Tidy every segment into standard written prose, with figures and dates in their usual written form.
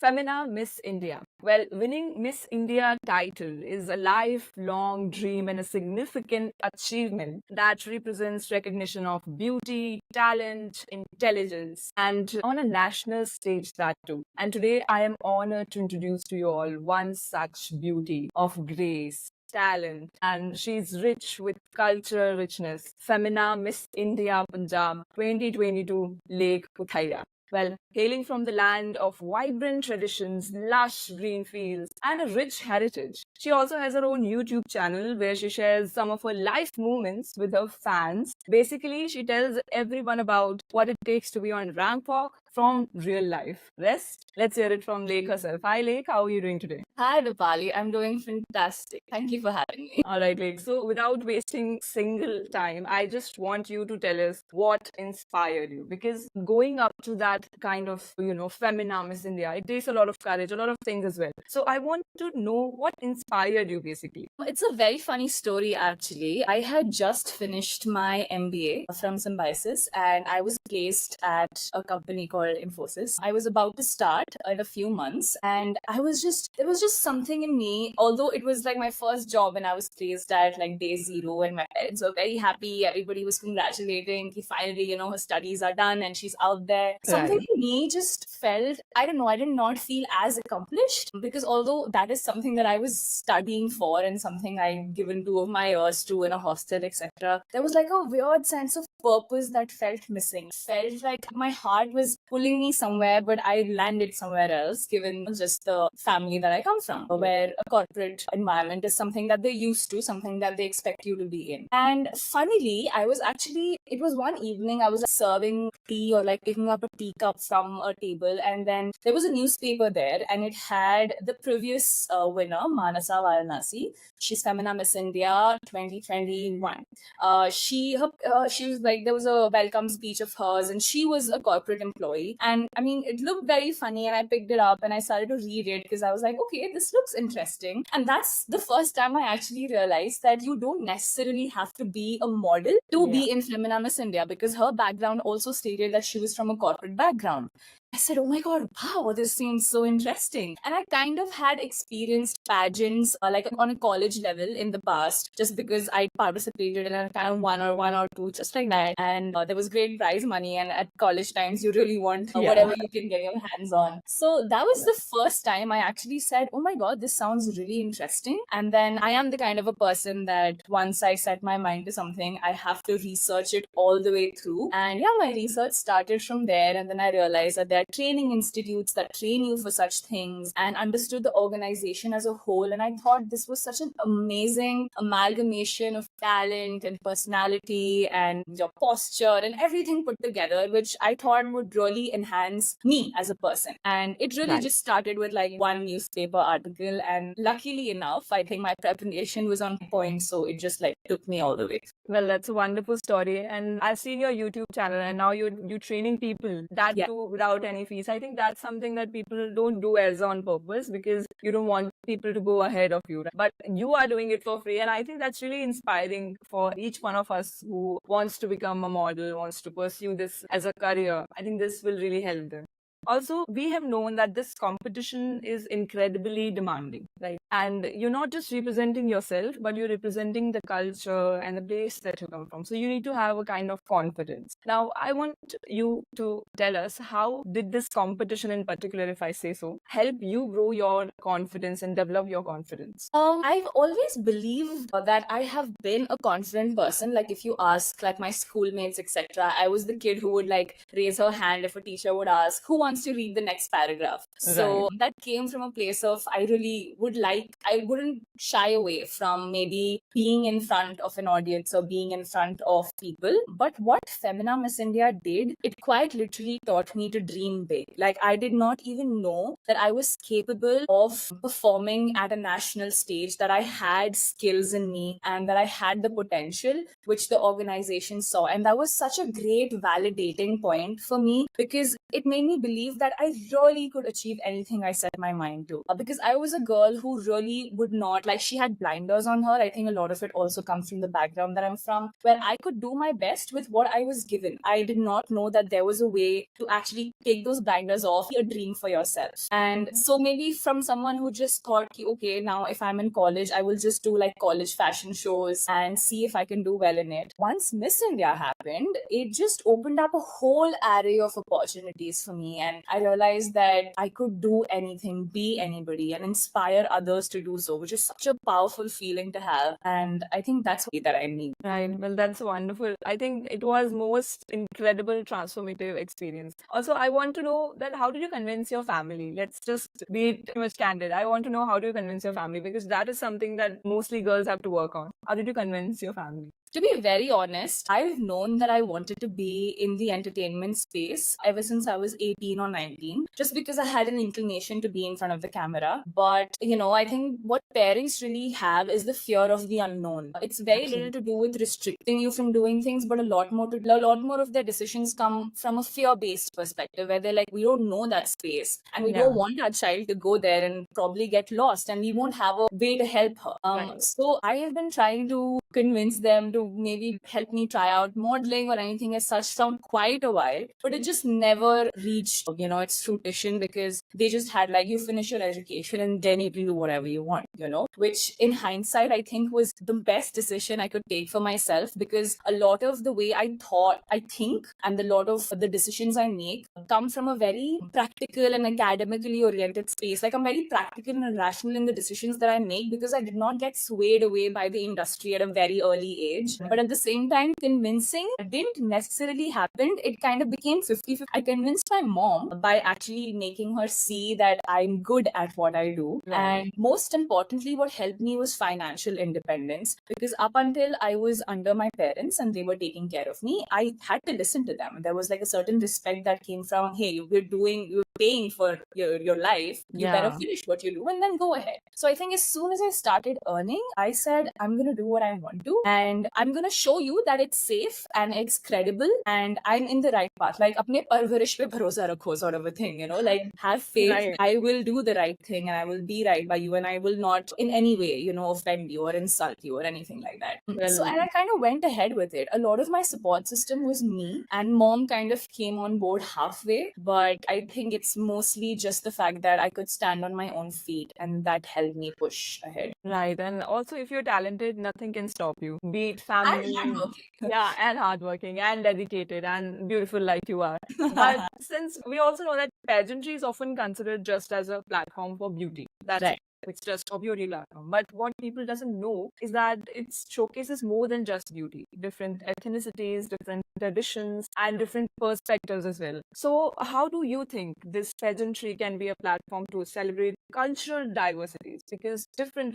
Femina Miss India. Well, winning Miss India title is a lifelong dream and a significant achievement that represents recognition of beauty, talent, intelligence, and on a national stage that too. And today I am honored to introduce to you all one such beauty of grace, talent, and she's rich with cultural richness. Femina Miss India Punjab 2022 Lake Puthaya. Well, hailing from the land of vibrant traditions, lush green fields, and a rich heritage, she also has her own YouTube channel where she shares some of her life moments with her fans. Basically, she tells everyone about what it takes to be on ramp walk from real life. Rest, let's hear it from Lake herself. Hi, Lake. How are you doing today? Hi, Dipali. I'm doing fantastic. Thank you for having me. All right, Lake. So, without wasting single time, I just want you to tell us what inspired you. Because going up to that kind of, femina Miss India, it takes a lot of courage, a lot of things as well. So, I want to know what inspired you basically. It's a very funny story, actually. I had just finished my MBA from Symbiosis and I was placed at a company called Infosys. I was about to start in a few months and there was just something in me, although it was like my first job and I was placed at like day zero and my parents were very happy. Everybody was congratulating. Finally, her studies are done and she's out there. Something Right. in me just felt, I don't know, I did not feel as accomplished because although that is something that I was studying for and something I given 2 of my years to in a hostel, etc., there was like a weird sense of purpose that felt missing. Felt like my heart was pulling me somewhere, but I landed somewhere else, given just the family that I come from, where a corporate environment is something that they're used to, something that they expect you to be in. And funnily, it was one evening, I was serving tea or like picking up a teacup from a table, and then there was a newspaper there, and it had the previous winner, Manasa Varanasi. She's Femina Miss India 2021. She was like, there was a welcome speech of hers, and she was a corporate employee. And I mean, it looked very funny, and I picked it up and I started to read it because I was like, okay, this looks interesting. And that's the first time I actually realized that you don't necessarily have to be a model to be in Femina Miss India, because her background also stated that she was from a corporate background. I said, oh my God, wow, this seems so interesting. And I kind of had experienced pageants like on a college level in the past, just because I participated in a kind of one or two, just like that. And there was great prize money. And at college times, you really want whatever you can get your hands on. So that was the first time I actually said, oh my God, this sounds really interesting. And then I am the kind of a person that once I set my mind to something, I have to research it all the way through. And yeah, my research started from there. And then I realized that there are training institutes that train you for such things, and understood the organization as a whole. And I thought this was such an amazing amalgamation of talent and personality and your posture and everything put together, which I thought would really enhance me as a person. And it really Right. just started with like one newspaper article. And luckily enough, I think my preparation was on point. So it just like took me all the way. Well, that's a wonderful story. And I've seen your YouTube channel and now you're training people that Yeah. too without any fees. I think that's something that people don't do as on purpose because you don't want people to go ahead of you. Right? But you are doing it for free. And I think that's really inspiring for each one of us who wants to become a model, wants to pursue this as a career. I think this will really help them. Also, we have known that this competition is incredibly demanding, right? And you're not just representing yourself, but you're representing the culture and the place that you come from. So you need to have a kind of confidence. Now, I want you to tell us, how did this competition in particular, if I say so, help you grow your confidence and develop your confidence? I've always believed that I have been a confident person. Like if you ask like my schoolmates, etc., I was the kid who would like raise her hand if a teacher would ask, who wants to read the next paragraph? So that came from a place of I wouldn't shy away from maybe being in front of an audience or being in front of people. But what Femina Miss India did, it quite literally taught me to dream big. Like I did not even know that I was capable of performing at a national stage, that I had skills in me and that I had the potential, which the organization saw. And that was such a great validating point for me, because it made me believe believe that I really could achieve anything I set my mind to. Because I was a girl who really would not, like, she had blinders on her. I think a lot of it also comes from the background that I'm from, where I could do my best with what I was given. I did not know that there was a way to actually take those blinders off, a dream for yourself. And so maybe from someone who just thought, okay, now if I'm in college, I will just do like college fashion shows and see if I can do well in it. Once Miss India happened, it just opened up a whole array of opportunities for me. And I realized that I could do anything, be anybody, and inspire others to do so, which is such a powerful feeling to have. And I think that's what that I need. Right. Well, that's wonderful. I think it was most incredible transformative experience. Also, I want to know that how did you convince your family? Let's just be too much candid. I want to know how do you convince your family, because that is something that mostly girls have to work on. How did you convince your family? To be very honest, I've known that I wanted to be in the entertainment space ever since I was 18 or 19, just because I had an inclination to be in front of the camera. But, I think what parents really have is the fear of the unknown. It's very little to do with restricting you from doing things, but a lot more of their decisions come from a fear-based perspective, where they're like, we don't know that space and we don't want our child to go there and probably get lost, and we won't have a way to help her. So I have been trying to convince them to maybe help me try out modeling or anything as such from quite a while, but it just never reached its fruition, because they just had like, you finish your education and then you can do whatever you want, which in hindsight I think was the best decision I could take for myself, because a lot of the way I think and a lot of the decisions I make come from a very practical and academically oriented space. Like, I'm very practical and rational in the decisions that I make, because I did not get swayed away by the industry at a very early age. But at the same time, convincing didn't necessarily happen. It kind of became 50-50. I convinced my mom by actually making her see that I'm good at what I do. Right. And most importantly, what helped me was financial independence, because up until I was under my parents and they were taking care of me, I had to listen to them. There was like a certain respect that came from, hey, you're paying for your life, you better finish what you do and then go ahead. So I think as soon as I started earning, I said, I'm going to do what I want to, and I'm going to show you that it's safe and it's credible and I'm in the right path. Like, apne parvarish pe bharosa rakho sort of a thing, like, have faith. Right. I will do the right thing and I will be right by you, and I will not in any way, offend you or insult you or anything like that. So, and I kind of went ahead with it. A lot of my support system was me, and mom kind of came on board halfway, but I think it's mostly just the fact that I could stand on my own feet, and that helped me push ahead. Right. And also, if you're talented, nothing can stop you. Be it family, And hardworking. and hardworking and dedicated and beautiful like you are. But since we also know that pageantry is often considered just as a platform for beauty. That's Right. it. It's just a beauty platform. But what people doesn't know is that it showcases more than just beauty. Different ethnicities, different traditions, and different perspectives as well. So how do you think this pageantry can be a platform to celebrate cultural diversities? Because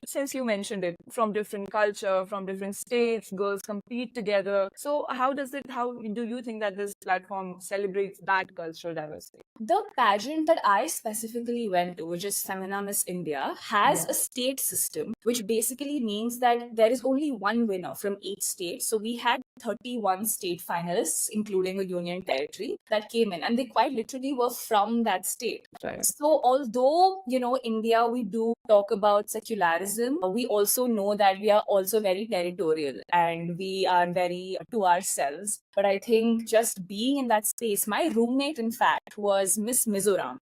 since you mentioned it, from different culture, from different states, girls compete together. So how do you think that this platform celebrates that cultural diversity? The pageant that I specifically went to, which is Femina Miss India, has a state system, which basically means that there is only one winner from each state. So we had 31 state finalists, including a union territory, that came in, and they quite literally were from that state. Right. So although, India, we do talk about secularism, we also know that we are also very territorial and we are very to ourselves. But I think just being in that space, my roommate, in fact, was Miss Mizoram,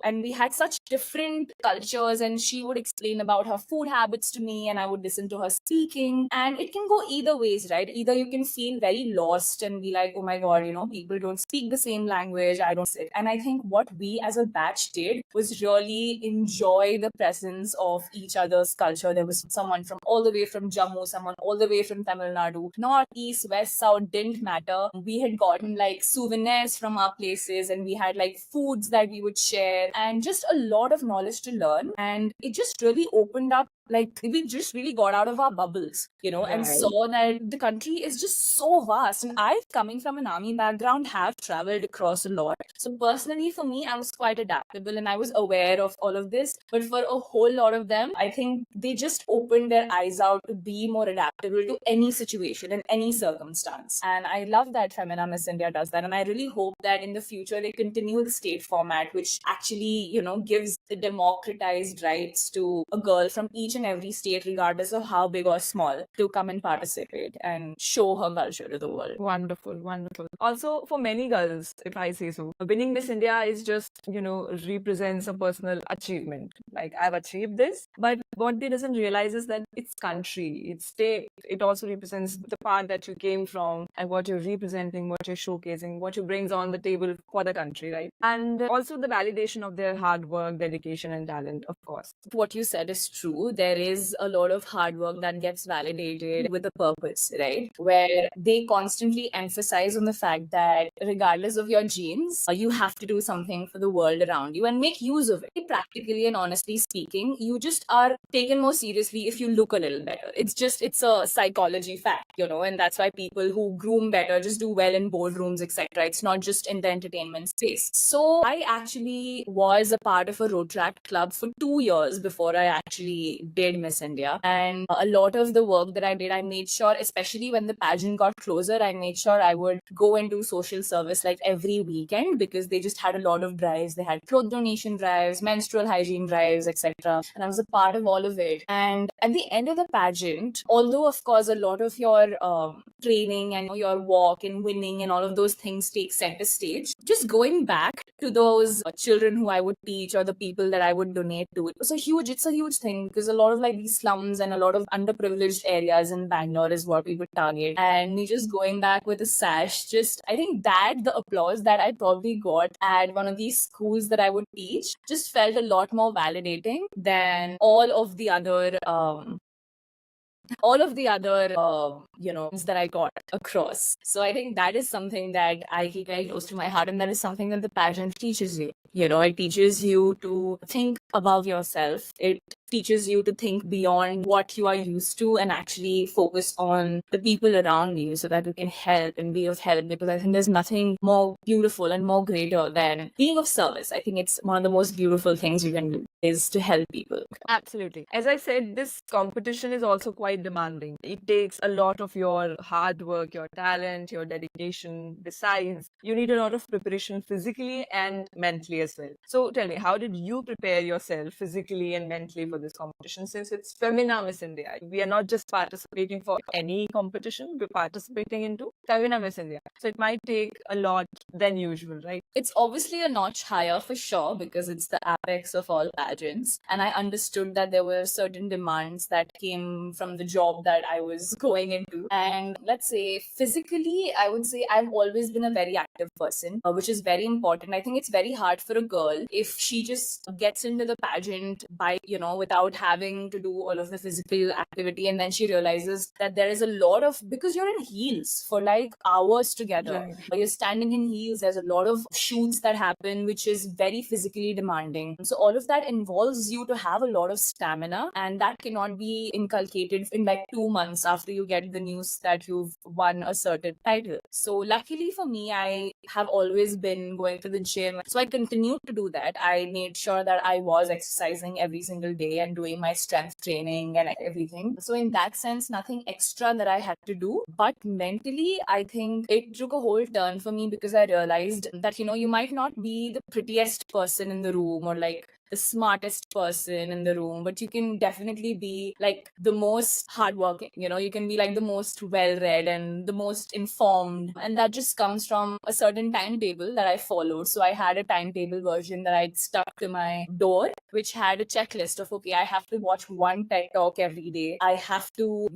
and we had such different cultures, and she would explain about her food habits to me, and I would listen to her speaking. And it can go either ways, right? Either you can feel very lost and be like, oh my God, people don't speak the same language, I don't sit. And I think what we as a batch did was really enjoy the presence of each other's culture. There was someone from all the way from Jammu, someone all the way from Tamil Nadu, north, east, west, south, didn't matter. We had gotten like souvenirs from our places, and we had like foods that we would share, and just a lot of knowledge to learn. And it just really opened up like we just really got out of our bubbles, and Right. saw that the country is just so vast. And I, coming from an army background, have traveled across a lot. So personally, for me, I was quite adaptable and I was aware of all of this. But for a whole lot of them, I think they just opened their eyes out to be more adaptable to any situation and any circumstance. And I love that Femina Miss India does that. And I really hope that in the future they continue the state format, which actually, gives the democratized rights to a girl from each and every state, regardless of how big or small, to come and participate and show her culture to the world. Wonderful, wonderful. Also, for many girls, if I say so, winning Miss India is just, represents a personal achievement. Like, I've achieved this. But what they doesn't realize is that it's country, it's state. It also represents the part that you came from and what you're representing, what you're showcasing, what you brings on the table for the country, right? And also the validation of their hard work, dedication, and talent, of course. What you said is true. There is a lot of hard work that gets validated with a purpose, right? Where they constantly emphasize on the fact that regardless of your genes, you have to do something for the world around you and make use of it. Practically and honestly speaking, you just are taken more seriously if you look a little better. It's a psychology fact, and that's why people who groom better just do well in boardrooms, etc. It's not just in the entertainment space. So I actually was a part of a road track club for 2 years before I actually did Miss India. And a lot of the work that I did, I made sure, especially when the pageant got closer, I made sure I would go and do social service like every weekend, because they just had a lot of drives. They had clothes donation drives, menstrual hygiene drives, etc. And I was a part of all of it. And at the end of the pageant, although of course a lot of your training and your walk and winning and all of those things take center stage, just going back to those children who I would teach or the people that I would donate to, it's a huge thing, because a lot of like these slums and a lot of underprivileged areas in Bangalore is what we would target. And me just going back with a sash, I think that the applause that I probably got at one of these schools that I would teach just felt a lot more validating than all of the other that I got across. So I think that is something that I keep very close to my heart, and that is something that the pageant teaches you. It teaches you to think above yourself. It teaches you to think beyond what you are used to and actually focus on the people around you so that you can help and be of help, because I think there's nothing more beautiful and more greater than being of service. I think it's one of the most beautiful things you can do is to help people. Absolutely. As I said, this competition is also quite demanding. It takes a lot of your hard work, your talent, your dedication. Besides, you need a lot of preparation physically and mentally as well. So tell me, how did you prepare yourself physically and mentally for this competition, since it's Femina Miss India? We are not just participating for any competition, we're participating into Femina Miss India. So it might take a lot than usual, right? It's obviously a notch higher for sure, because it's the apex of all pageants. And I understood that there were certain demands that came from the job that I was going into. And let's say physically, I would say I've always been a very active person, which is very important. I think it's very hard for a girl if she just gets into the pageant by, without having to do all of the physical activity. And then she realizes that there is a lot of, because you're in heels for like hours together. Right. You're standing in heels. There's a lot of shoots that happen, which is very physically demanding. So all of that involves you to have a lot of stamina, and that cannot be inculcated in like 2 months after you get the news that you've won a certain title. So luckily for me, I have always been going to the gym. So I continued to do that. I made sure that I was exercising every single day and doing my strength training and everything. So in that sense, nothing extra that I had to do. But mentally, I think it took a whole turn for me, because I realized that, you might not be the prettiest person in the room or like the smartest person in the room, but you can definitely be like the most hardworking. You can be like the most well-read and the most informed, and that just comes from a certain timetable that I followed. So I had a timetable version that I'd stuck to my door, which had a checklist of, okay, I have to watch one TED talk every day. I have to,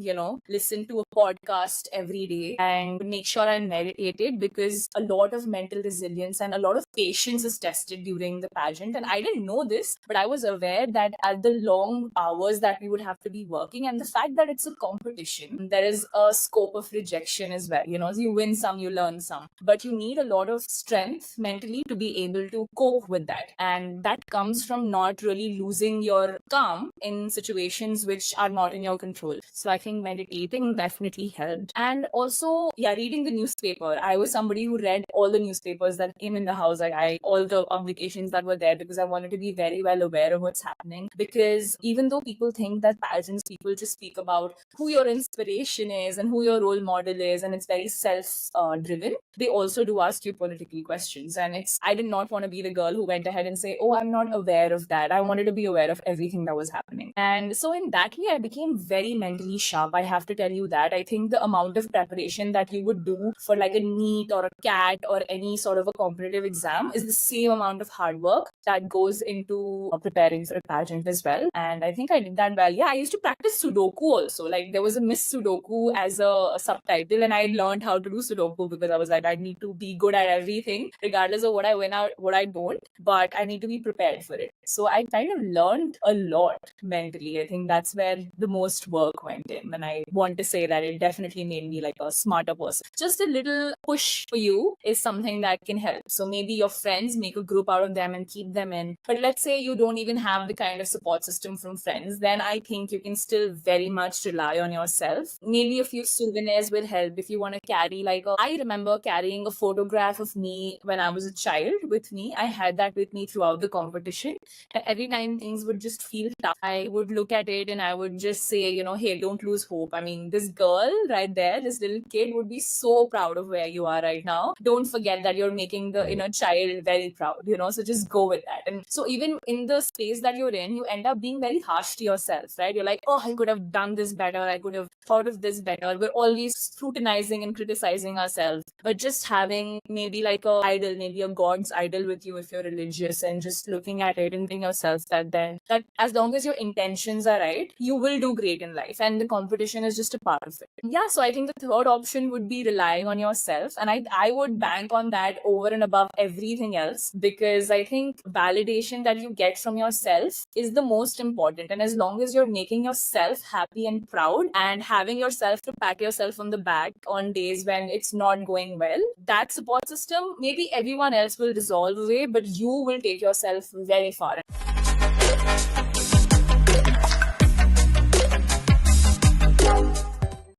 listen to a podcast every day and make sure I meditated, because a lot of mental resilience and a lot of patience is tested during the pageant. And I didn't know this this, but I was aware that at the long hours that we would have to be working, and the fact that it's a competition, there is a scope of rejection as well. You win some, you learn some, but you need a lot of strength mentally to be able to cope with that. And that comes from not really losing your calm in situations which are not in your control. So I think meditating definitely helped. And also, yeah, reading the newspaper. I was somebody who read all the newspapers that came in the house. All the publications that were there, because I wanted to be very well aware of what's happening. Because even though people think that pageants, people just speak about who your inspiration is and who your role model is, and it's very self-driven, they also do ask you political questions. And I did not want to be the girl who went ahead and say, oh, I'm not aware of that. I wanted to be aware of everything that was happening. And so in that way, I became very mentally sharp. I have to tell you that. I think the amount of preparation that you would do for like a NEET or a CAT or any sort of a competitive exam is the same amount of hard work that goes into preparing for a pageant as well. And I think I did that well. Yeah, I used to practice Sudoku also. Like there was a Miss Sudoku as a subtitle, and I learned how to do Sudoku because I was like, I need to be good at everything, regardless of what I win out, what I don't, but I need to be prepared for it. So I kind of learned a lot mentally. I think that's where the most work went in. And I want to say that it definitely made me like a smarter person. Just a little push for you is something that can help. So maybe your friends, make a group out of them and keep them in. But let's say you don't even have the kind of support system from friends, then I think you can still very much rely on yourself. Maybe a few souvenirs will help if you want to carry I remember carrying a photograph of me when I was a child with me. I had that with me throughout the competition. And every time things would just feel tough, I would look at it and I would just say, hey, don't lose hope. I mean, this girl right there, this little kid would be so proud of where you are right now. Don't forget that you're making the inner child very proud, so just go with that. And so even in the space that you're in, you end up being very harsh to yourself, right? You're like, oh, I could have done this better. I could have thought of this better. We're always scrutinizing and criticizing ourselves. But just having maybe like a idol, maybe a God's idol with you if you're religious, and just looking at it and thinking yourself that as long as your intentions are right, you will do great in life. And the competition is just a part of it. Yeah, so I think the third option would be relying on yourself. And I would bank on that over and above everything else, because I think validation that you get from yourself is the most important. And as long as you're making yourself happy and proud and having yourself to pat yourself on the back on days when it's not going well, that support system, maybe everyone else will dissolve away, but you will take yourself very far.